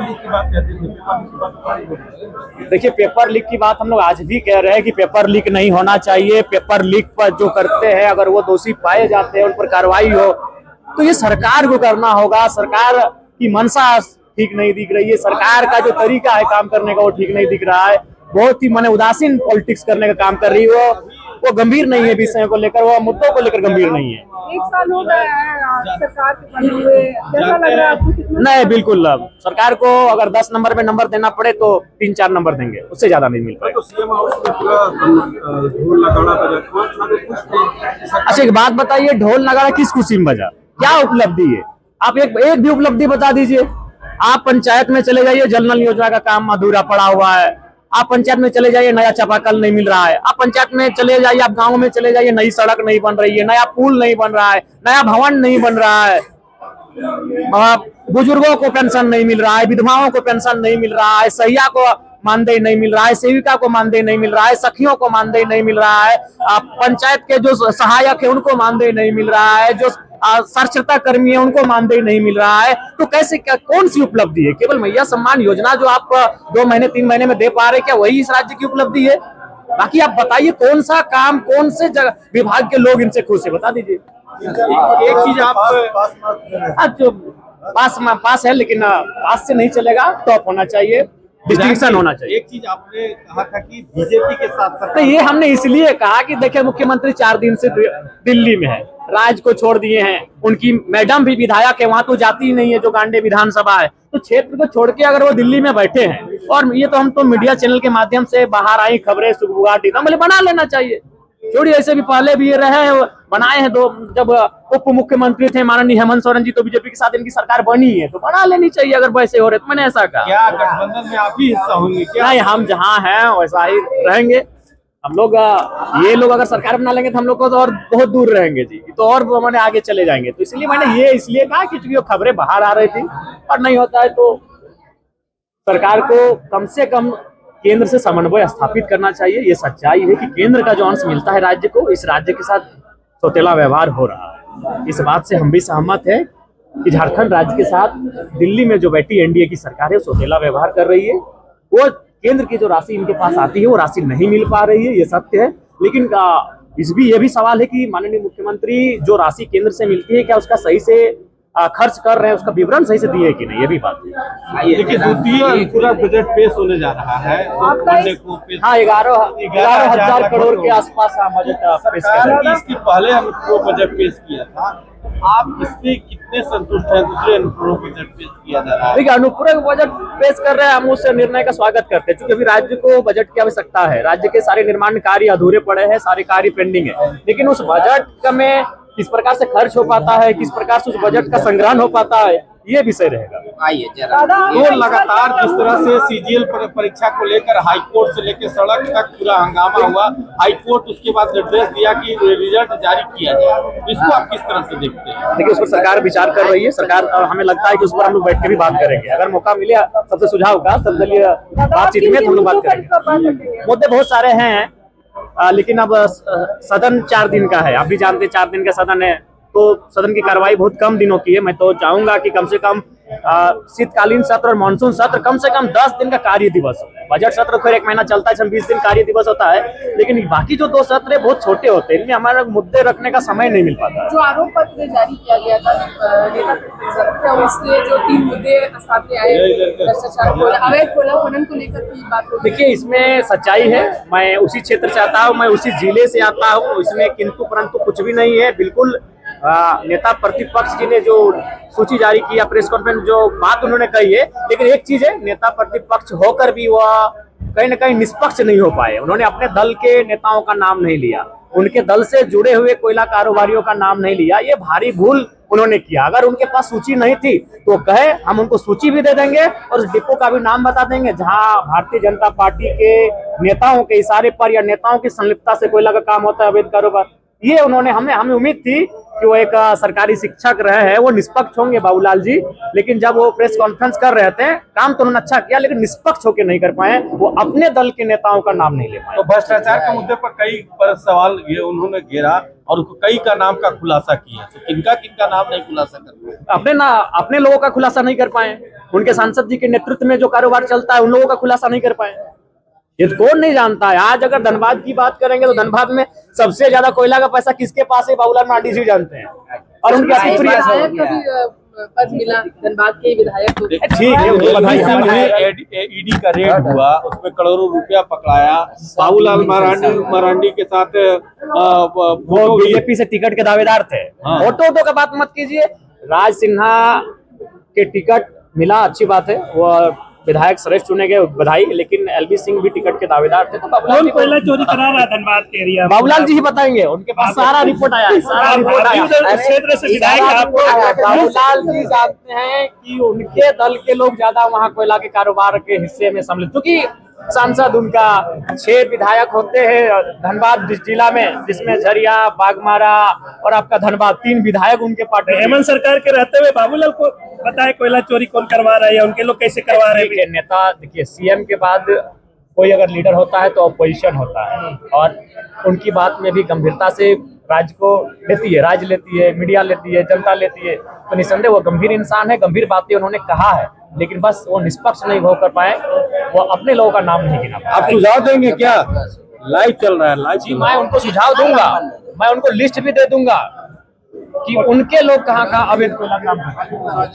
Leak की बात कहते थे, पेपर लीक की बात। देखिए, पेपर लीक की बात हम लोग आज भी कह रहे हैं कि पेपर लीक नहीं होना चाहिए। पेपर लीक पर जो करते हैं, अगर वो दोषी पाए जाते हैं, उन पर कार्रवाई हो, तो ये सरकार को करना होगा। सरकार की मंशा ठीक नहीं दिख रही है, सरकार का जो तरीका है काम करने का वो ठीक नहीं दिख रहा है। बहुत ही माने उदासीन पॉलिटिक्स करने का काम कर रही है वो गंभीर नहीं है विषयों को लेकर, वो मुद्दों को लेकर गंभीर नहीं है। 1 साल हो गया है सरकार के बने हुए, कैसा लग रहा है आपको? नहीं, बिल्कुल। सरकार को अगर 10 नंबर में नंबर देना पड़े तो 3-4 नंबर देंगे, उससे ज्यादा नहीं मिल पाएगा। तो सीएम हाउस में पूरा ढोल नगाड़ा बजा। अच्छा, एक बात बताइए, ढोल नगाड़ा किस खुशी में बजा? क्या उपलब्धि है? आप एक भी उपलब्धि बता दीजिए। आप पंचायत में चले जाइए, जल नल योजना का काम अधूरा पड़ा हुआ है। आप पंचायत में चले जाइए, नया चापाकल नहीं मिल रहा है। आप पंचायत में चले जाइए, आप गांव में चले जाइए, नई सड़क नहीं बन रही है, नया पुल नहीं बन रहा है, नया भवन नहीं बन रहा है, बुजुर्गों को पेंशन नहीं मिल रहा है, विधवाओं को पेंशन नहीं मिल रहा है, सहिया को मानदेय नहीं मिल रहा है, सेविका को मानदेय नहीं मिल रहा है, सखियों को मानदेय नहीं मिल रहा है, पंचायत के जो सहायक है उनको मानदेय नहीं मिल रहा है, जो साक्षरता कर्मी है उनको मानदेय नहीं मिल रहा है। तो कैसे, कौन सी उपलब्धि है? केवल मैया सम्मान योजना जो आप 2 महीने 3 महीने में दे पा रहे, क्या वही इस राज्य की उपलब्धि है? बाकी आप बताइए, कौन सा काम, कौन से विभाग के लोग इनसे खुश है, बता दीजिए। एक चीज आप पास है, लेकिन पास से नहीं चलेगा, टॉप होना चाहिए, डिस्टिंक्शन होना चाहिए। एक चीज आपने कहा था कि बीजेपी के साथ साथ, तो ये हमने इसलिए कहा कि देखिए, मुख्यमंत्री 4 दिन से दिल्ली में है, राज्य को छोड़ दिए हैं, उनकी मैडम भी विधायक है, वहां तो जाती ही नहीं है, जो गांडे विधानसभा है। तो क्षेत्र को छोड़ के अगर वो दिल्ली में बैठे हैं, और ये तो हम तो मीडिया चैनल के माध्यम से बाहर आई खबरें सुगबुगाहट एकदम बोले बना लेना चाहिए। छोड़िए, ऐसे भी पहले भी ये रहे हैं, बनाए हैं। जब उप मुख्यमंत्री थे माननीय हेमंत सोरेन जी, तो बीजेपी के साथ इनकी सरकार बनी है, तो बना लेनी चाहिए अगर वैसे हो रहे। तो मैंने ऐसा कहा। क्या गठबंधन में आप भी हिस्सा होंगे क्या? नहीं, हम जहाँ हैं वैसा ही रहेंगे हम लोग। ये लोग अगर सरकार बना लेंगे तो हम लोग को तो और बहुत दूर रहेंगे जी, तो और मैंने आगे चले जाएंगे। तो इसलिए मैंने ये इसलिए कहा कि चूंकि वो खबरें बाहर आ रही थी, और नहीं होता है तो सरकार को कम से कम केंद्र से समन्वय स्थापित करना चाहिए। ये सच्चाई है कि केंद्र का जो अंश मिलता है राज्य को, इस राज्य के साथ सौतेला व्यवहार हो रहा है। इस बात से हम भी सहमत हैं कि झारखंड राज्य के साथ दिल्ली में जो बैठी एनडीए की सरकार है, सौतेला व्यवहार कर रही है। वो केंद्र की जो राशि इनके पास आती है, वो राशि नहीं मिल पा रही है, ये सत्य है। लेकिन ये भी सवाल है कि माननीय मुख्यमंत्री जो राशि केंद्र से मिलती है, क्या उसका सही से खर्च कर रहे हैं, उसका विवरण सही से दिए कि नहीं, ये भी बात है। देखिए, द्वितीय पूरा बजट पेश होने जा रहा है, हाँ, 11,000 करोड़ के आसपास बजट पेश सरकार इसकी पहले अनुपूरक बजट पेश किया था। आप इसमें कितने संतुष्ट हैं? दूसरे अनुपूरक बजट पेश किया जा रहा है। देखिए, अनुपूरक बजट पेश कर रहे हैं, हम उस निर्णय का स्वागत करते हैं, क्योंकि अभी राज्य को बजट की आवश्यकता है। राज्य के सारे निर्माण कार्य अधूरे पड़े हैं, सारे कार्य पेंडिंग है। लेकिन उस बजट में किस प्रकार से खर्च हो पाता है, किस प्रकार से उस बजट का संग्रहण हो पाता है, ये विषय रहेगा। तो लगातार जिस तरह से सीजीएल परीक्षा को लेकर हाईकोर्ट से लेकर सड़क तक पूरा हंगामा हुआ, हाईकोर्ट उसके बाद निर्देश दिया कि रिजल्ट जारी किया जाए, इसको आप किस तरह से देखते हैं? देखिए, उस पर सरकार विचार कर रही है। सरकार, हमें लगता है कि उस पर हम लोग बैठ के भी बात करेंगे। अगर मौका मिले सबसे सुझाव का, सबदलीय बातचीत में हम लोग बात करेंगे। मुद्दे बहुत सारे हैं, लेकिन अब सदन 4 दिन का है, आप भी जानते हैं 4 दिन का सदन है, तो सदन की कार्रवाई बहुत कम दिनों की है। मैं तो चाहूंगा कि कम से कम शीतकालीन सत्र और मानसून सत्र कम से कम 10 दिन का कार्य दिवस हो। बजट सत्र फिर 1 महीना चलता है, 20 दिन कार्य दिवस होता है, लेकिन बाकी जो 2 सत्र है बहुत छोटे होते हैं, इनमें हमारे मुद्दे रखने का समय नहीं मिल पाता। जो आरोप पत्र जारी किया गया था, उसके जो 3 मुद्दे सामने आए, भ्रष्टाचार, अवैध कोयला खनन को लेकर की बात होती है। देखिए, इसमें सच्चाई है, मैं उसी क्षेत्र से आता हूँ, मैं उसी जिले से आता हूँ, इसमें किंतु परंतु कुछ भी नहीं है। बिल्कुल नेता प्रतिपक्ष जी ने जो सूची जारी किया, प्रेस कॉन्फ्रेंस जो बात उन्होंने कही है, लेकिन एक चीज है, नेता प्रतिपक्ष होकर भी वह कहीं न कहीं निष्पक्ष नहीं हो पाए। उन्होंने अपने दल के नेताओं का नाम नहीं लिया, उनके दल से जुड़े हुए कोयला कारोबारियों का नाम नहीं लिया। ये भारी भूल उन्होंने किया। अगर उनके पास सूची नहीं थी तो कहे, हम उनको सूची भी दे देंगे और उस डिपो का भी नाम बता देंगे जहां भारतीय जनता पार्टी के नेताओं के इशारे पर या नेताओं की संलिप्तता से कोयला का काम होता है, अवैध कारोबार। ये उन्होंने हमें उम्मीद थी कि वो एक सरकारी शिक्षक रहे हैं, वो निष्पक्ष होंगे बाबूलाल जी, लेकिन जब वो प्रेस कॉन्फ्रेंस कर रहे थे, काम तो उन्होंने अच्छा किया लेकिन निष्पक्ष होकर नहीं कर पाए, वो अपने दल के नेताओं का नाम नहीं ले पाए। तो भ्रष्टाचार के मुद्दे पर कई पर सवाल ये उन्होंने घेरा और उनको कई का नाम का खुलासा किया, तो किनका नाम नहीं खुलासा कर पाए? अपने लोगों का खुलासा नहीं कर पाए, उनके सांसद जी के नेतृत्व में जो कारोबार चलता है उन लोगों का खुलासा नहीं कर पाए। ये तो कौन नहीं जानता है। आज अगर धनबाद की बात करेंगे तो धनबाद में सबसे ज्यादा कोयला का पैसा किसके पास है, बाबूलाल मरांडी जी जानते हैं। और उनकी विधायक को भी पद मिला, धनबाद के विधायक को। ठीक है, उनको बधाई। ईडी का रेड हुआ, उसमें करोड़ों रुपया पकड़ाया, बाबूलाल मरांडी के साथ वो बीजेपी से टिकट के दावेदार थे। फोटो का बात मत कीजिए, राज सिन्हा के टिकट मिला, अच्छी बात है, वो विधायक श्रेष्ठ चुने गए, बधाई, लेकिन एलबी सिंह भी टिकट के दावेदार थे। तो कौन कोयला चोरी करा रहा है धनबाद के एरिया? बाबूलाल जी ही बताएंगे, उनके पास सारा रिपोर्ट आया है, सारा रिपोर्ट आया। क्षेत्र से विधायक आपको बाबूलाल जी जानते हैं कि उनके दल के लोग ज्यादा वहाँ कोयला के कारोबार के हिस्से में सम्मिलित, क्योंकि सांसद उनका 6 विधायक होते हैं धनबाद जिला में, जिसमें झरिया, बागमारा और आपका धनबाद, 3 विधायक उनके पार्टी। हेमंत सरकार के रहते हुए बाबूलाल को बताए कोयला चोरी कौन करवा रहा है या उनके लोग कैसे करवा रहे हैं? नेता देखिए, सीएम के बाद कोई अगर लीडर होता है तो अपोजिशन होता है, और उनकी बात में भी गंभीरता से राज्य को लेती है, राज्य लेती है, मीडिया लेती है, जनता लेती है। तो निसंदेह वो गंभीर इंसान है, गंभीर बातें उन्होंने कहा है, लेकिन बस वो निष्पक्ष नहीं हो कर पाए, वो अपने लोगों का नाम नहीं गिना पाए। आप सुझाव देंगे क्या? लाइव चल रहा है, लाइव जी, मैं उनको सुझाव दूंगा, मैं उनको लिस्ट भी दे दूंगा कि उनके लोग कहाँ अवैध कोयला काम करते हैं।